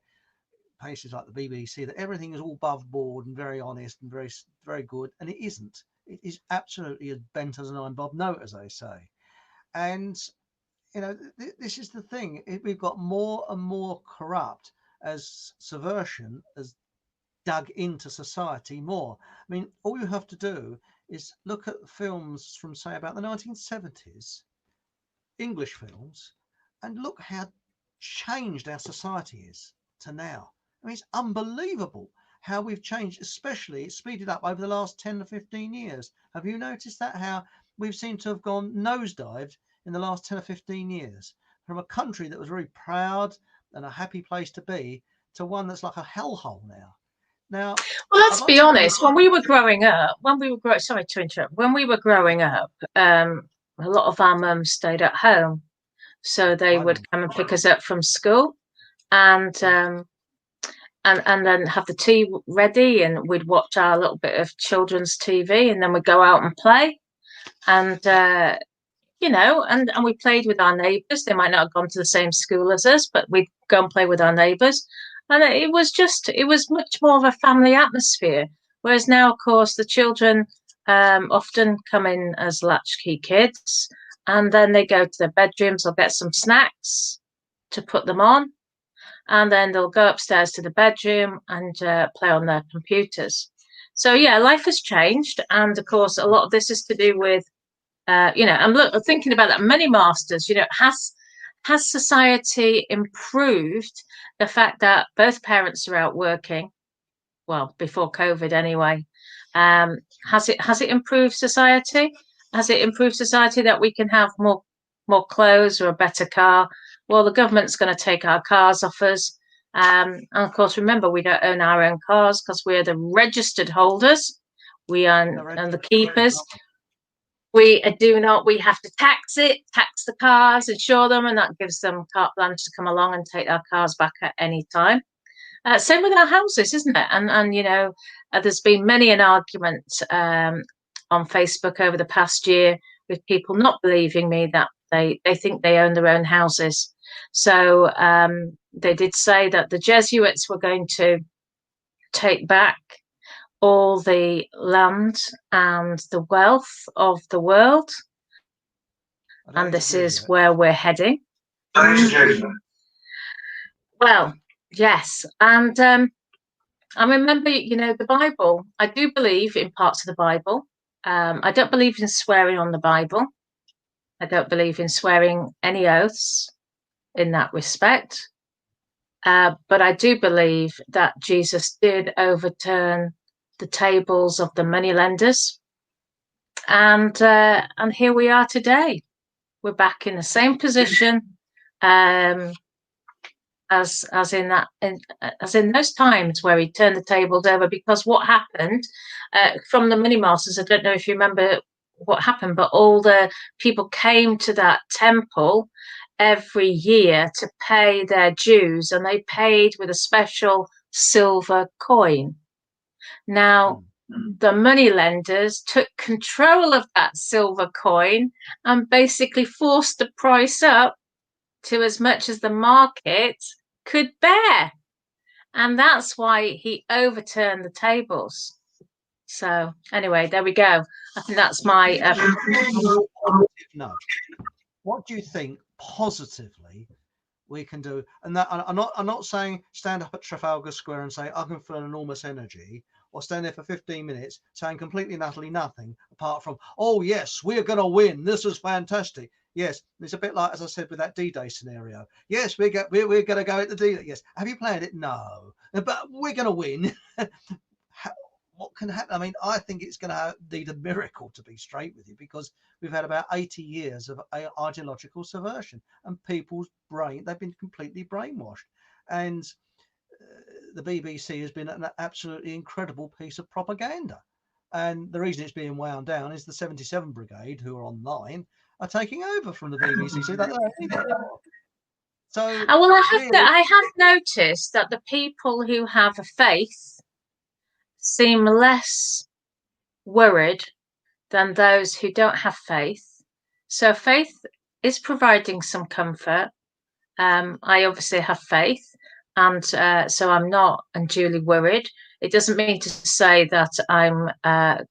places like the BBC that everything is all above board and very honest and very, very good, and it isn't. It is absolutely as bent as an iron bob note, as they say. And this is the thing. We've got more and more corrupt as subversion has dug into society more. I mean, all you have to do is look at films from, say, about the 1970s, English films, and look how changed our society is to now. I mean, it's unbelievable how we've changed, especially speeded up over the last 10 to 15 years. Have you noticed that? How we've seemed to have gone nosedived in the last 10 or 15 years from a country that was very proud and a happy place to be to one that's like a hellhole now. Now, well, let's be honest. When we were growing up, sorry to interrupt. When we were growing up, a lot of our mums stayed at home, so they would come and pick us up from school, and then have the tea ready, and we'd watch our little bit of children's TV, and then we'd go out and play, and and we played with our neighbours. They might not have gone to the same school as us, but we'd go and play with our neighbours. And it was much more of a family atmosphere. Whereas now, of course, the children often come in as latchkey kids, and then they go to their bedrooms, they'll get some snacks to put them on, and then they'll go upstairs to the bedroom and play on their computers. So, yeah, life has changed. And, of course, a lot of this is to do with, I'm thinking about that. Many masters, has society improved the fact that both parents are out working? Well, before COVID anyway. Has it improved society? Has it improved society that we can have more clothes or a better car? Well, the government's going to take our cars off us. And of course, remember, we don't own our own cars because we're the registered holders. We are and the keepers. We have to tax the cars, insure them, and that gives them carte blanche to come along and take our cars back at any time. Same with our houses, isn't it? And there's been many an argument on Facebook over the past year with people not believing me that they think they own their own houses. So they did say that the Jesuits were going to take back all the land and the wealth of the world. And this is where we're heading. Well, yes. And I remember, the Bible. I do believe in parts of the Bible. I don't believe in swearing on the Bible. I don't believe in swearing any oaths in that respect. But I do believe that Jesus did overturn the tables of the moneylenders. And here we are today. We're back in the same position as in those times where he turned the tables over. Because what happened from the money masters, I don't know if you remember what happened, but all the people came to that temple every year to pay their dues, and they paid with a special silver coin. Now, the money lenders took control of that silver coin and basically forced the price up to as much as the market could bear. And that's why he overturned the tables. So anyway, there we go. I think that's my no. What do you think positively we can do? And that I'm not saying stand up at Trafalgar Square and say I can feel an enormous energy, or stand there for 15 minutes saying completely and utterly nothing apart from, oh yes, we're going to win, this is fantastic. Yes, it's a bit like, as I said, with that D-Day scenario. Yes, we're going to go into D-Day. Yes, have you planned it? No, but we're going to win. What can happen? I mean, I think it's going to need a miracle, to be straight with you, because we've had about 80 years of ideological subversion, and people's they've been completely brainwashed. And the BBC has been an absolutely incredible piece of propaganda. And the reason it's being wound down is the 77 Brigade, who are online, are taking over from the BBC. So well, I have noticed that the people who have a faith seem less worried than those who don't have faith. So faith is providing some comfort. I obviously have faith, and so I'm not unduly worried. It doesn't mean to say that I'm,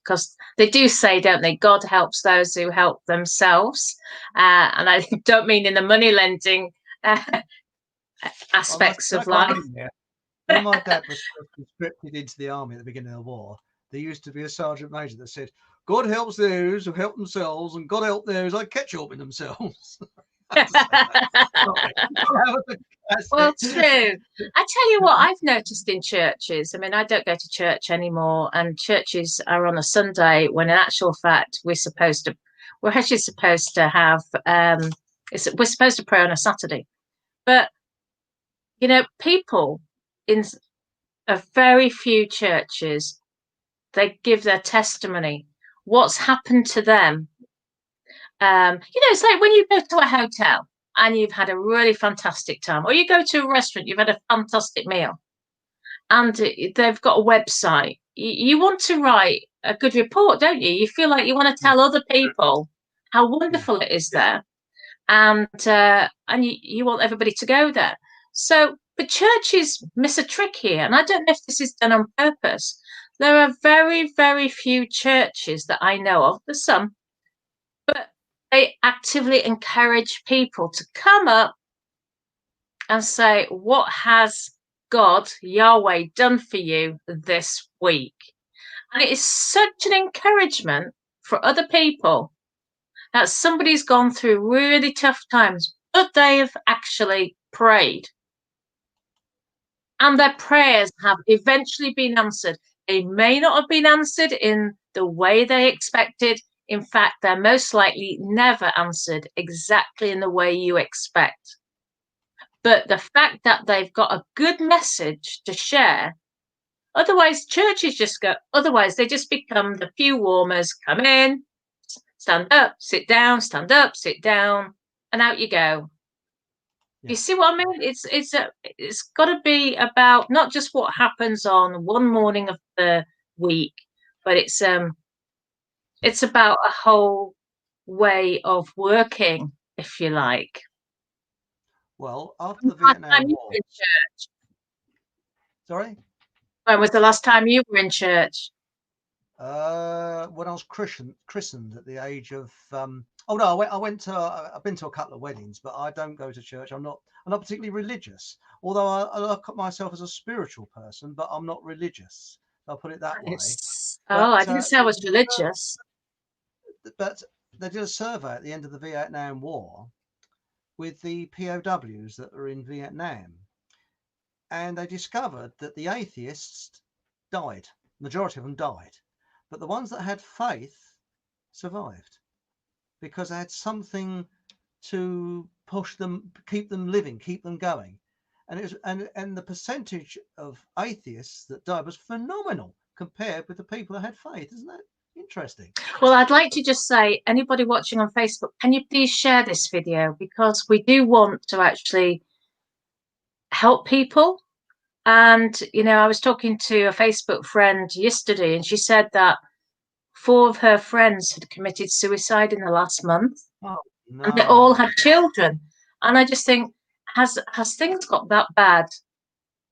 because they do say, don't they, God helps those who help themselves. And I don't mean in the money lending aspects of life. When my dad was conscripted into the army at the beginning of the war, there used to be a sergeant major that said, God helps those who help themselves, and God help those that catch up in themselves. Well, true. I tell you what, I've noticed in churches. I mean, I don't go to church anymore, and churches are on a Sunday when, in actual fact, we're actually supposed to have we're supposed to pray on a Saturday. But people in a very few churches, they give their testimony. What's happened to them? It's like when you go to a hotel and you've had a really fantastic time, or you go to a restaurant, you've had a fantastic meal, and they've got a website. You want to write a good report, don't you? You feel like you want to tell other people how wonderful it is there, and you want everybody to go there. So, but churches miss a trick here, and I don't know if this is done on purpose. There are very, very few churches that I know of. There's some, but they actively encourage people to come up and say, what has God, Yahweh, done for you this week? And it is such an encouragement for other people that somebody's gone through really tough times, but they have actually prayed. And their prayers have eventually been answered. They may not have been answered in the way they expected. In fact, they're most likely never answered exactly in the way you expect. But the fact that they've got a good message to share, otherwise churches just go, otherwise they just become the pew warmers, come in, stand up, sit down, stand up, sit down, and out you go. Yeah. You see what I mean? It's got to be about not just what happens on one morning of the week, but it's about a whole way of working, if you like. Well, after When the was the last Vietnam time you were War, in church? sorry, When was the last time you were in church? when I was christened at the age of oh no, I've been to a couple of weddings, but I don't go to church. I'm not particularly religious, although I look at myself as a spiritual person, but I'm not religious. I'll put it that way. Oh, But I didn't say I was religious. but they did a survey at the end of the Vietnam War with the POWs that were in Vietnam, and they discovered that the atheists died. Majority of them died, but the ones that had faith survived because they had something to push them, keep them living, keep them going. And it was, and the percentage of atheists that died was phenomenal compared with the people that had faith. Isn't that interesting? Well, I'd like to just say, anybody watching on Facebook, can you please share this video? Because we do want to actually help people. And, you know, I was talking to a Facebook friend yesterday, and she said that 4 of her friends had committed suicide in the last month, Oh and they all no. had children. And I just think, has things got that bad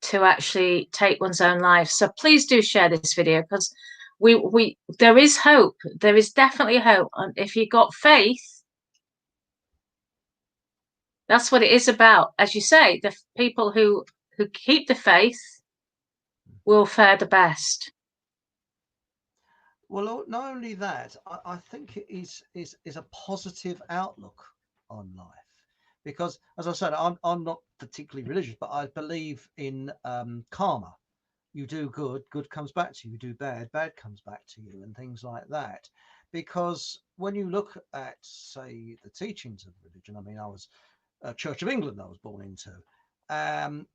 to actually take one's own life? So please do share this video, because we there is hope. There is definitely hope. And if you got faith, that's what it is about. As you say, the people who keep the faith will fare the best. Well, not only that, I think it is a positive outlook on life because, as I said, I'm not particularly religious, but I believe in karma. You do good, good comes back to you. You do bad, bad comes back to you, and things like that. Because when you look at, say, the teachings of religion, I mean, I was Church of England I was born into.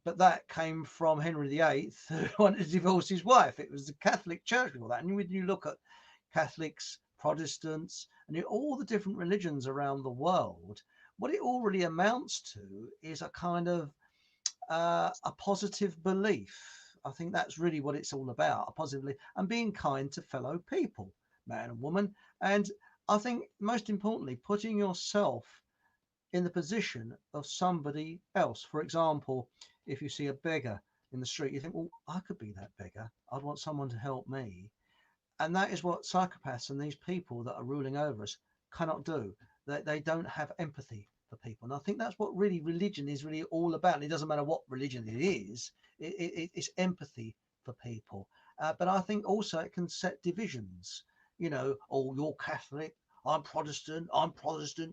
But that came from Henry VIII, who wanted to divorce his wife. It was the Catholic Church before that. And when you look at Catholics, Protestants, and all the different religions around the world, what it all really amounts to is a kind of a positive belief. I think that's really what it's all about, a positive belief, and being kind to fellow people, man and woman. And I think most importantly, putting yourself in the position of somebody else. For example, if you see a beggar in the street, you think, well, I could be that beggar. I'd want someone to help me. And that is what psychopaths and these people that are ruling over us cannot do. They don't have empathy for people. And I think that's what really religion is really all about. And it doesn't matter what religion it is, it's empathy for people. But I think also it can set divisions. You know, oh, you're Catholic, I'm Protestant,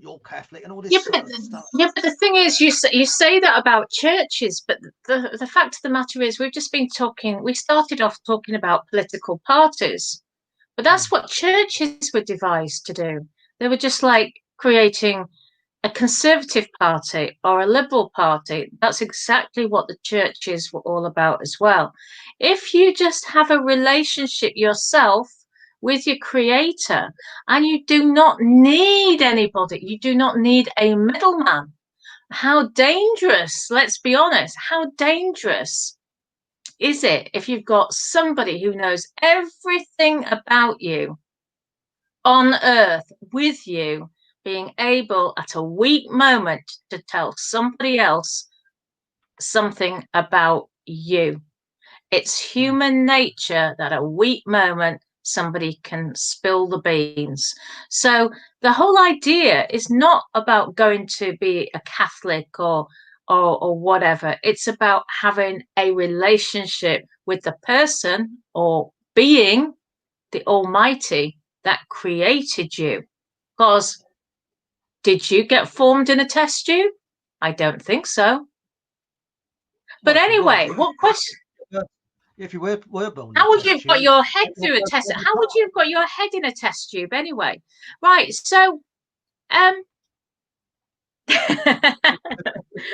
you're Catholic, and all Yeah, this sort but of stuff. the thing is, you say that about churches, but the fact of the matter is, we've just been talking. We started off talking about political parties, but Mm. that's what churches were devised to do. They were just like creating a conservative party or a liberal party. That's exactly what the churches were all about as well. If you just have a relationship yourself with your creator and you do not need anybody, you do not need a middleman. How dangerous, let's be honest, how dangerous is it if you've got somebody who knows everything about you on earth with you, being able at a weak moment to tell somebody else something about you? It's Mm. human nature that at a weak moment somebody can spill the beans. So the whole idea is not about going to be a Catholic or whatever. It's about having a relationship with the person or being the Almighty that created you. Because did you get formed in a test tube? I don't think so. Well, But if you were, anyway, what question? if you were born in How a would you test have got tube, your head through a test? How would you have got your head in a test tube anyway? Right. So, um, you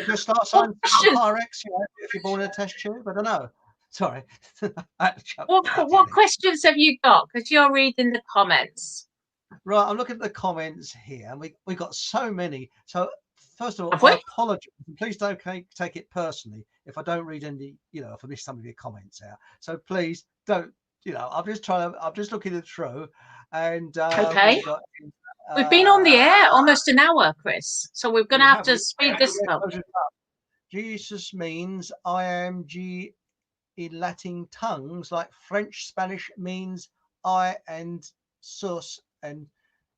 just start what signing question? Pyrex, you know, if you're born in a test tube. I don't know. Sorry, I had to chuck that What in. questions have you got? Because you're reading the comments. Right, I'm looking at the comments here, and we got so many. So first of all, Have I we? apologise. Please don't take it personally if I don't read any, you know, if I miss some of your comments out. So please don't, you know, I'm just looking it through, and Okay. we've got. We've been on the Uh, air almost an hour, Chris. So we're going to we have have to we, speed this up. Jesus means I am in Latin tongues, like French, Spanish means I and sus, and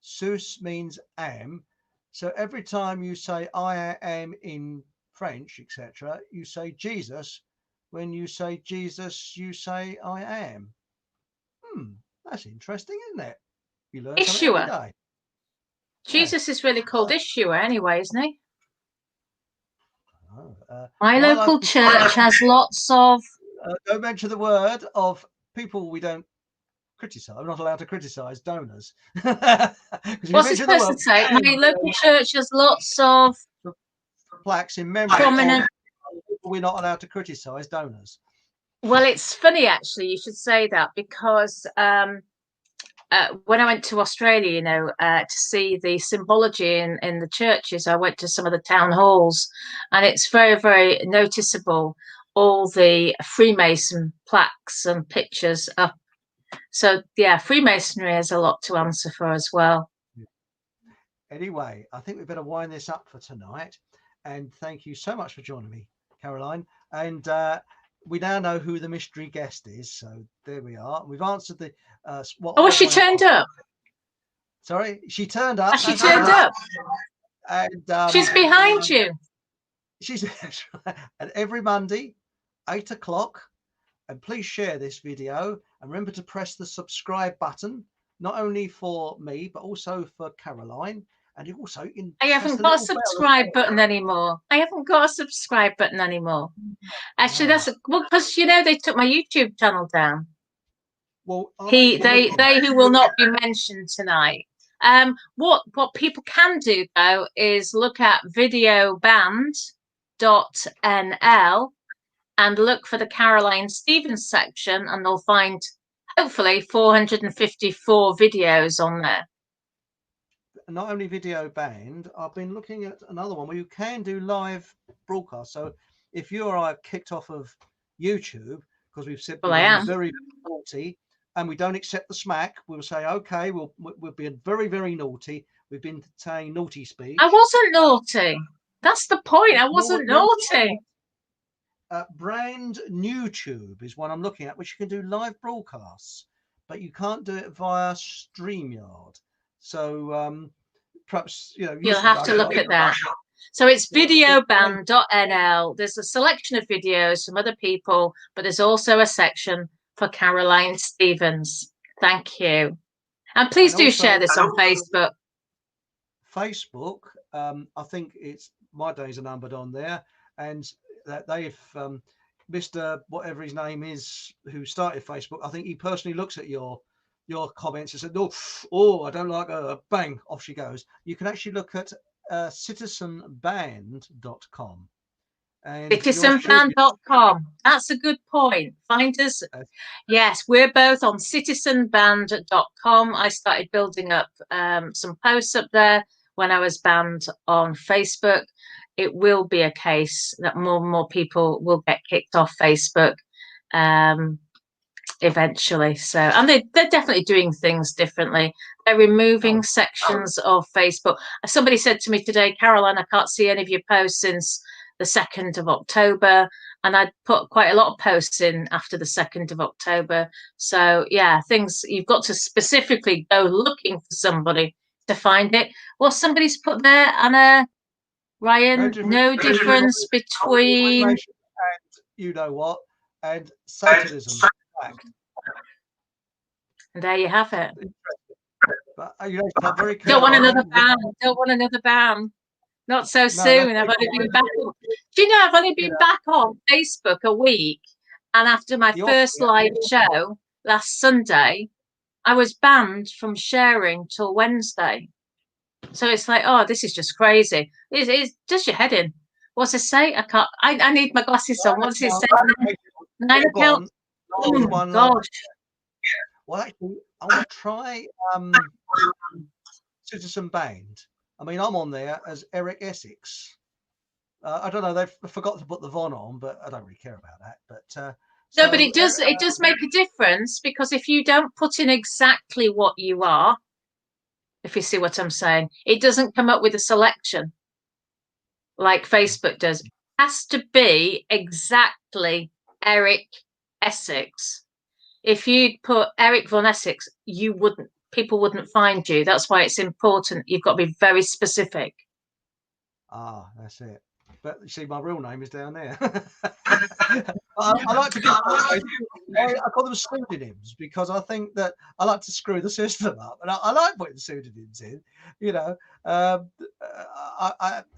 sus means am. So every time you say I am in French, etc., you say Jesus. When you say Jesus, you say I am. That's interesting, isn't it? You learn something every Issuer. day. Jesus is really called Issuer anyway, isn't he? My My local church has lots of... don't mention the word of people we don't criticize. I'm not allowed to criticize donors. What's this person say? My local church has lots of plaques in memory prominent... We're not allowed to criticize donors. Well, it's funny, actually, you should say that, because when I went to Australia, you know, to see the symbology in the churches, I went to some of the town halls, and it's very, very noticeable, all the Freemason plaques and pictures up. So, yeah, Freemasonry has a lot to answer for as well. Anyway, I think we better wind this up for tonight. And thank you so much for joining me, Caroline. And we now know who the mystery guest is. So there we are. We've answered the... she turned up. Sorry, she turned up. She turned up. And she's behind you. She's and every Monday, 8 o'clock. And please share this video. And remember to press the subscribe button, not only for me, but also for Caroline. And you also... I haven't got a subscribe button anymore. I haven't got a subscribe button anymore. Actually, that's... Well, because, you know, they took my YouTube channel down. Well, they who will not be mentioned tonight. What people can do, though, is look at videoband.nl and look for the Caroline Stevens section, and they'll find, hopefully, 454 videos on there. Not only video band, I've been looking at another one where you can do live broadcast. So if you or I are kicked off of YouTube, because we've said we're very naughty and we don't accept the smack, we'll say, okay, we'll be very, very naughty. We've been saying naughty speech. I wasn't naughty. That's the point. I wasn't naughty. Brand NewTube is one I'm looking at, which you can do live broadcasts, but you can't do it via StreamYard. So perhaps, you know, you'll have to look at that. So it's videoband.nl. There's a selection of videos from other people, but there's also a section for Caroline Stevens. Thank you. And please do share this on Facebook. Facebook, I think it's My Days Are Numbered on there, and that they've Mr. whatever his name is who started Facebook, I think he personally looks at your comments and said, oh, I don't like her, bang, off she goes. You can actually look at citizenband.com. Citizenband.com. That's a good point. Find us. Yes, we're both on citizenband.com. I started building up some posts up there when I was banned on Facebook. It will be a case that more and more people will get kicked off Facebook eventually. So, and they're definitely doing things differently. They're removing sections of Facebook. Somebody said to me today, Caroline, I can't see any of your posts since the 2nd of October. And I'd put quite a lot of posts in after the 2nd of October. So yeah, things, you've got to specifically go looking for somebody to find it. Well, somebody's put there, Anna, Ryan, no difference between... And you know what? And Satanism. And there you have it. But you know, very don't want another ban. Don't want another ban. Not so soon. I've only been back. Do you know I've only been back on Facebook a week, and after my first live show last Sunday, I was banned from sharing till Wednesday. So it's like, oh, this is just crazy. It does your head in. What's it say? I can't. I need my glasses on. What's it say? 9 account. Oh God. Well, actually, I want to try Citizen Band. I mean, I'm on there as Eric Essex. I don't know. They've forgot to put the Von on, but I don't really care about that. But no, but it does. It does make a difference, because if you don't put in exactly what you are, if you see what I'm saying, it doesn't come up with a selection like Facebook does. has to be exactly Eric Essex. If you'd put Eric von Essex, people wouldn't find you. That's why it's important. You've got to be very specific. Ah, that's it. But you see, my real name is down there. I like to give I call them pseudonyms because I think that I like to screw the system up, and I like putting pseudonyms in. You know,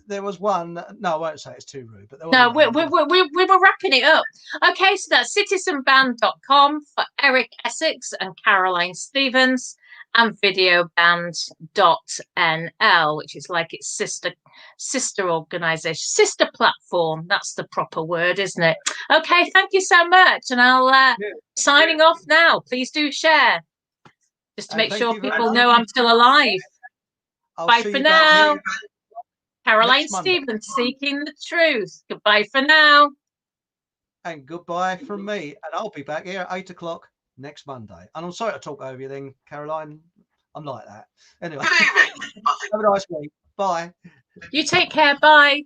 there was one. No, I won't say it's too rude, but there was no, we were wrapping it up. Okay, so that's citizenband.com for Eric Essex and Caroline Stevens, and videoband.nl, which is like its sister organization, sister platform. That's the proper word, isn't it? Okay, thank you so much, and I'll signing off now. Please do share, just to make sure people know I'm still alive. Bye for now. Caroline Stevens, Seeking the Truth. Goodbye for now. And goodbye from me. And I'll be back here at 8 o'clock next Monday. And I'm sorry to talk over you then, Caroline. I'm like that. Anyway, have a nice week. Bye. You take care. Bye.